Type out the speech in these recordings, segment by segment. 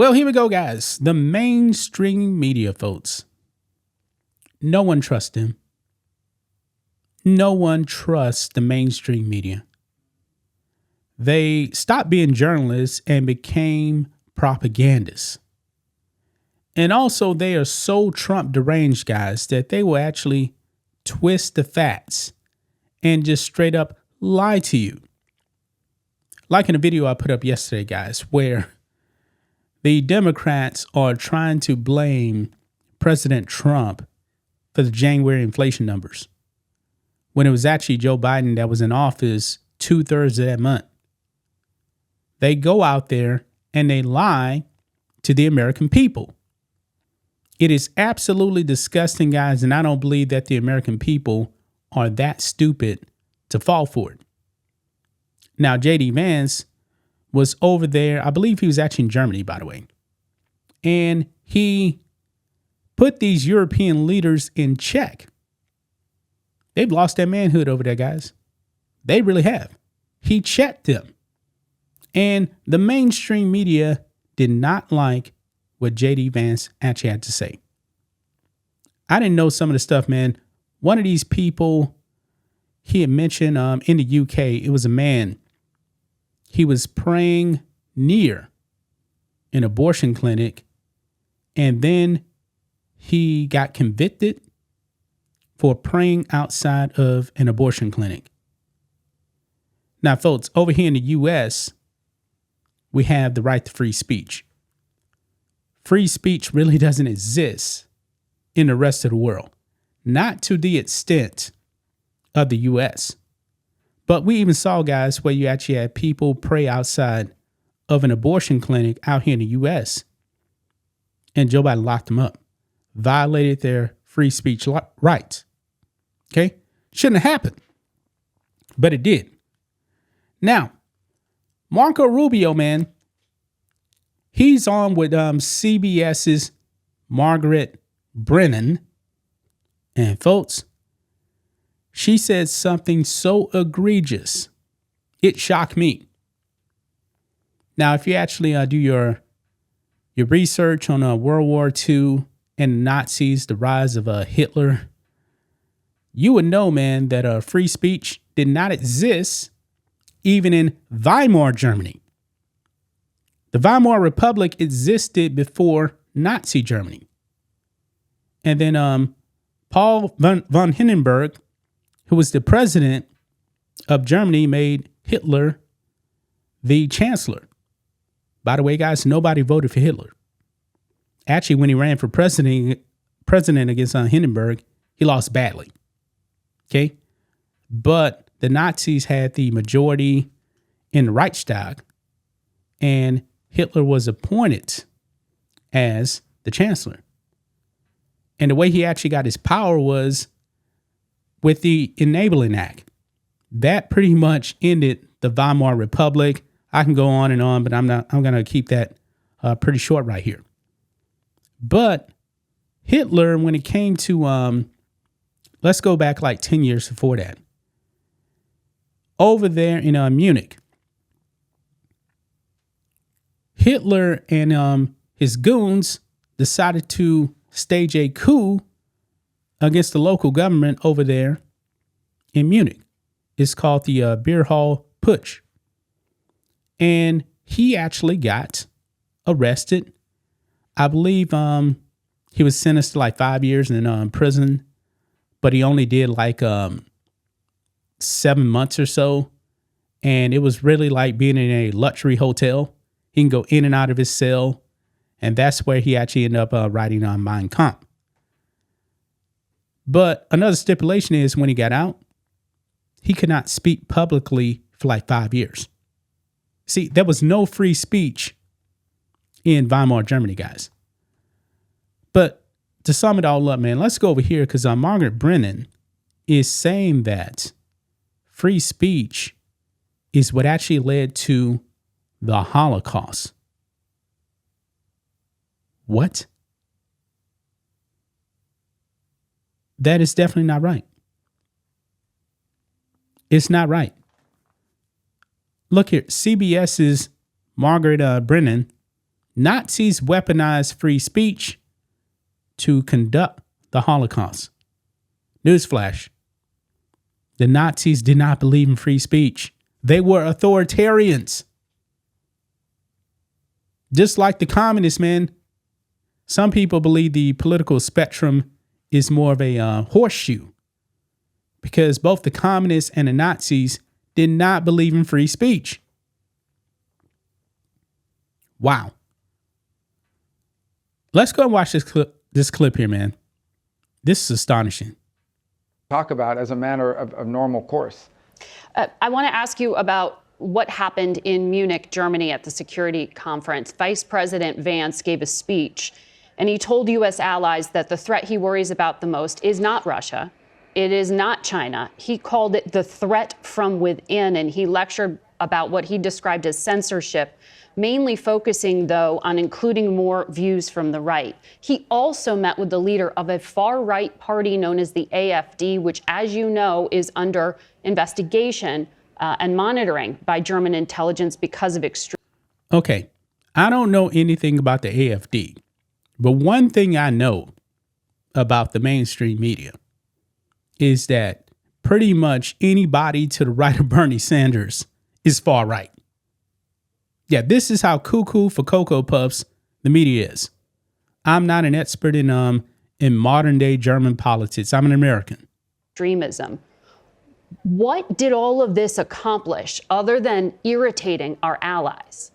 Well, here we go, guys. The mainstream media, folks. No one trusts them. No one trusts the mainstream media. They stopped being journalists and became propagandists. And also, they are so Trump deranged, guys, that they will actually twist the facts and just straight up lie to you. Like in a video I put up yesterday, guys, where the Democrats are trying to blame President Trump for the January inflation numbers, when it was actually Joe Biden that was in office 2/3 of that month. They go out there and they lie to the American people. It is absolutely disgusting, guys, and I don't believe that the American people are that stupid to fall for it. Now, J.D. Vance was over there. I believe he was actually in Germany, by the way. And he put these European leaders in check. They've lost their manhood over there, guys. They really have. He checked them. And the mainstream media did not like what J.D. Vance actually had to say. I didn't know some of the stuff, man. One of these people, he had mentioned in the UK, it was a man. He was praying near an abortion clinic, and then he got convicted for praying outside of an abortion clinic. Now, folks, over here in the U.S., we have the right to free speech. Free speech really doesn't exist in the rest of the world, not to the extent of the U.S. But we even saw, guys, where you actually had people pray outside of an abortion clinic out here in the U.S. and Joe Biden locked them up, violated their free speech rights. Okay? Shouldn't have happened, but it did. Now, Marco Rubio, man, he's on with CBS's Margaret Brennan. And folks, she said something so egregious, it shocked me. Now, if you actually do your research on World War II and Nazis, the rise of Hitler, you would know, man, that free speech did not exist even in Weimar Germany. The Weimar Republic existed before Nazi Germany. And then Paul von Hindenburg, who was the president of Germany, made Hitler the chancellor. By the way, guys, nobody voted for Hitler. Actually, when he ran for president against Hindenburg, he lost badly. Okay? But the Nazis had the majority in the Reichstag, and Hitler was appointed as the chancellor. And the way he actually got his power was with the Enabling Act. That pretty much ended the Weimar Republic. I can go on, but I'm going to keep that pretty short right here. But Hitler, when it came to, let's go back like 10 years before that, over there in Munich, Hitler and his goons decided to stage a coup against the local government over there in Munich. It's called the Beer Hall Putsch. And he actually got arrested. I believe he was sentenced to like 5 years in prison, but he only did like 7 months or so. And it was really like being in a luxury hotel. He can go in and out of his cell. And that's where he actually ended up writing on Mein Kampf. But another stipulation is when he got out, he could not speak publicly for like 5 years. See, there was no free speech in Weimar Germany, guys. But to sum it all up, man, let's go over here because Margaret Brennan is saying that free speech is what actually led to the Holocaust. What? That is definitely not right. It's not right. Look here, CBS's Margaret Brennan Nazis weaponized free speech to conduct the Holocaust. Newsflash. The Nazis did not believe in free speech. They were authoritarians. Just like the communists, man. Some people believe the political spectrum is more of a horseshoe, because both the communists and the Nazis did not believe in free speech. Wow. Let's go and watch this clip here, man. This is astonishing. Talk about as a matter of normal course. I want to ask you about what happened in Munich, Germany at the security conference. Vice President Vance gave a speech, and he told U.S. allies that the threat he worries about the most is not Russia. It is not China. He called it the threat from within, and he lectured about what he described as censorship, mainly focusing, though, on including more views from the right. He also met with the leader of a far-right party known as the AfD, which, as you know, is under investigation and monitoring by German intelligence because of extreme. Okay, I don't know anything about the AfD, but one thing I know about the mainstream media is that pretty much anybody to the right of Bernie Sanders is far right. Yeah, this is how cuckoo for Cocoa Puffs the media is. I'm not an expert in modern day German politics. I'm an American. Extremism. What did all of this accomplish other than irritating our allies?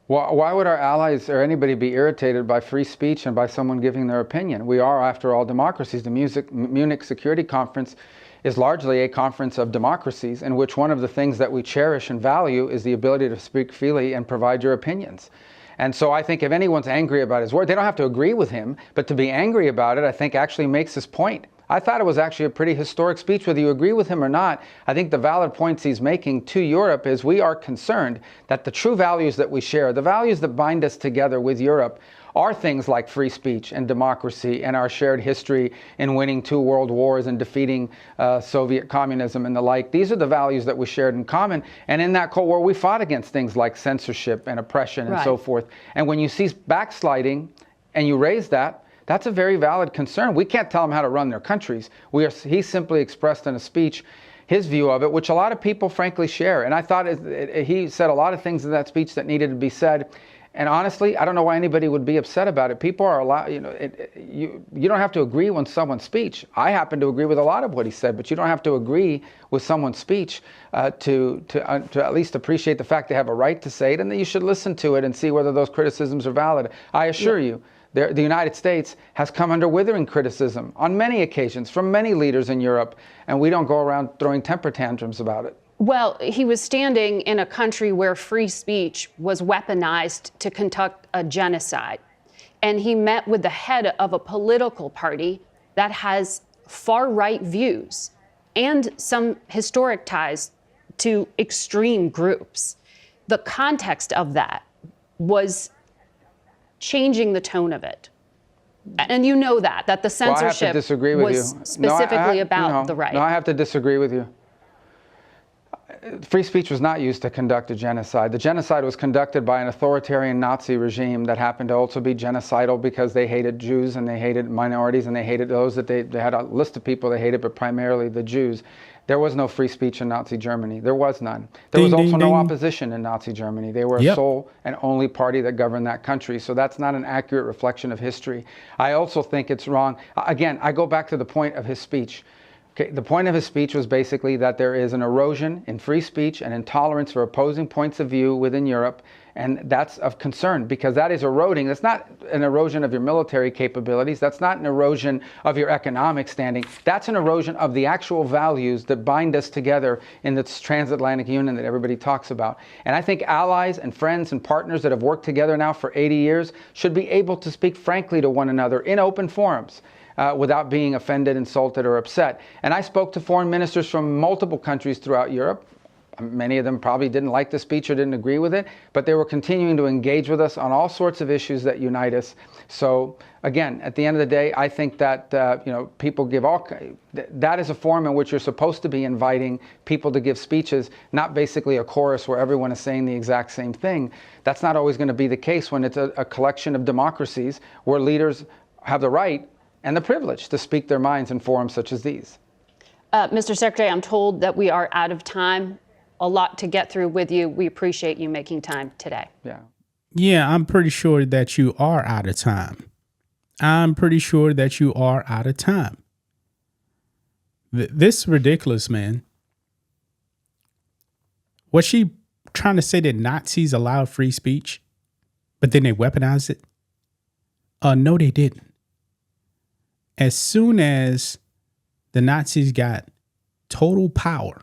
Well, why would our allies or anybody be irritated by free speech and by someone giving their opinion? We are, after all, democracies. The Munich Security Conference is largely a conference of democracies in which one of the things that we cherish and value is the ability to speak freely and provide your opinions. And so I think if anyone's angry about his word, they don't have to agree with him, but to be angry about it, I think actually makes his point. I thought it was actually a pretty historic speech, whether you agree with him or not. I think the valid points he's making to Europe is we are concerned that the true values that we share, the values that bind us together with Europe, are things like free speech and democracy and our shared history in winning 2 world wars and defeating Soviet communism and the like. These are the values that we shared in common. And in that Cold War, we fought against things like censorship and oppression and so forth. And when you see backsliding and you raise that, that's a very valid concern. We can't tell them how to run their countries. He simply expressed in a speech his view of it, which a lot of people frankly share. And I thought he said a lot of things in that speech that needed to be said. And honestly, I don't know why anybody would be upset about it. People are allowed, you don't have to agree with someone's speech. I happen to agree with a lot of what he said, but you don't have to agree with someone's speech to at least appreciate the fact they have a right to say it, and that you should listen to it and see whether those criticisms are valid. I assure you, the United States has come under withering criticism on many occasions from many leaders in Europe, and we don't go around throwing temper tantrums about it. Well, he was standing in a country where free speech was weaponized to conduct a genocide. And he met with the head of a political party that has far-right views and some historic ties to extreme groups. The context of that was changing the tone of it. And you know that the censorship I have to disagree with was you. specifically about the right. No, I have to disagree with you. Free speech was not used to conduct a genocide. The genocide was conducted by an authoritarian Nazi regime that happened to also be genocidal because they hated Jews and they hated minorities and they hated those that they had a list of people they hated, but primarily the Jews. There was no free speech in Nazi Germany. There was none. There was also no opposition in Nazi Germany. They were a sole and only party that governed that country. So that's not an accurate reflection of history. I also think it's wrong. Again, I go back to the point of his speech. Okay, the point of his speech was basically that there is an erosion in free speech and intolerance for opposing points of view within Europe, and that's of concern because that is eroding. That's not an erosion of your military capabilities. That's not an erosion of your economic standing. That's an erosion of the actual values that bind us together in this transatlantic union that everybody talks about. And I think allies and friends and partners that have worked together now for 80 years should be able to speak frankly to one another in open forums. Without being offended, insulted, or upset. And I spoke to foreign ministers from multiple countries throughout Europe, Many of them probably didn't like the speech or didn't agree with it, but they were continuing to engage with us on all sorts of issues that unite us. So again, at the end of the day, I think that people give that is a forum in which you're supposed to be inviting people to give speeches, not basically a chorus where everyone is saying the exact same thing. That's not always going to be the case when it's a collection of democracies where leaders have the right and the privilege to speak their minds in forums such as these. Mr. Secretary, I'm told that we are out of time. A lot to get through with you. We appreciate you making time today. Yeah, I'm pretty sure that you are out of time. This is ridiculous, man. Was she trying to say that Nazis allowed free speech, but then they weaponized it? No, they didn't. As soon as the Nazis got total power,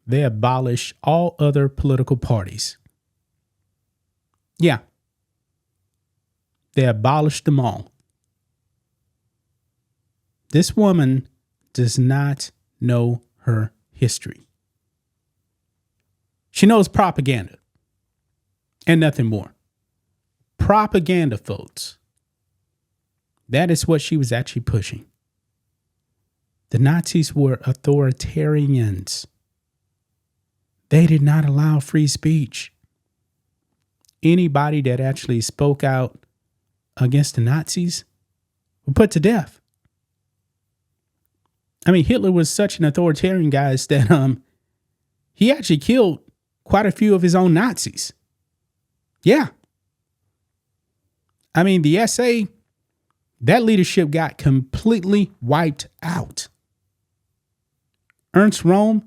they abolished all other political parties. Yeah. They abolished them all. This woman does not know her history. She knows propaganda and nothing more. Propaganda, folks. That is what she was actually pushing. The Nazis were authoritarians. They did not allow free speech. Anybody that actually spoke out against the Nazis were put to death. I mean, Hitler was such an authoritarian, guys, that he actually killed quite a few of his own Nazis. Yeah. I mean, the SA, that leadership got completely wiped out. Ernst Röhm,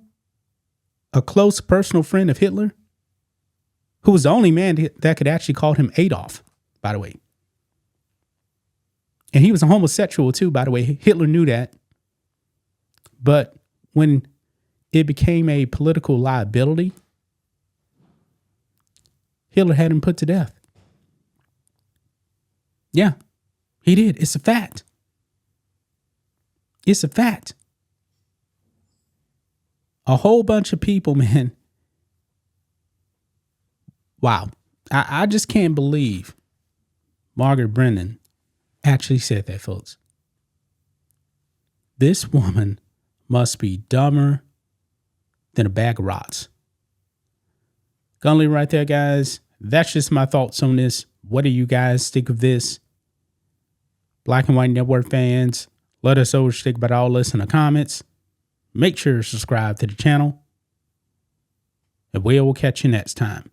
a close personal friend of Hitler, who was the only man that could actually call him Adolf, by the way. And he was a homosexual too, by the way. Hitler knew that. But when it became a political liability, Hitler had him put to death. Yeah, he did. It's a fact. It's a fact. A whole bunch of people, man. Wow. I just can't believe Margaret Brennan actually said that, folks. This woman must be dumber than a bag of rocks. Gonna leave it right there, guys. That's just my thoughts on this. What do you guys think of this? Black and White Network fans, let us know what you think about all this in the comments. Make sure to subscribe to the channel. And we will catch you next time.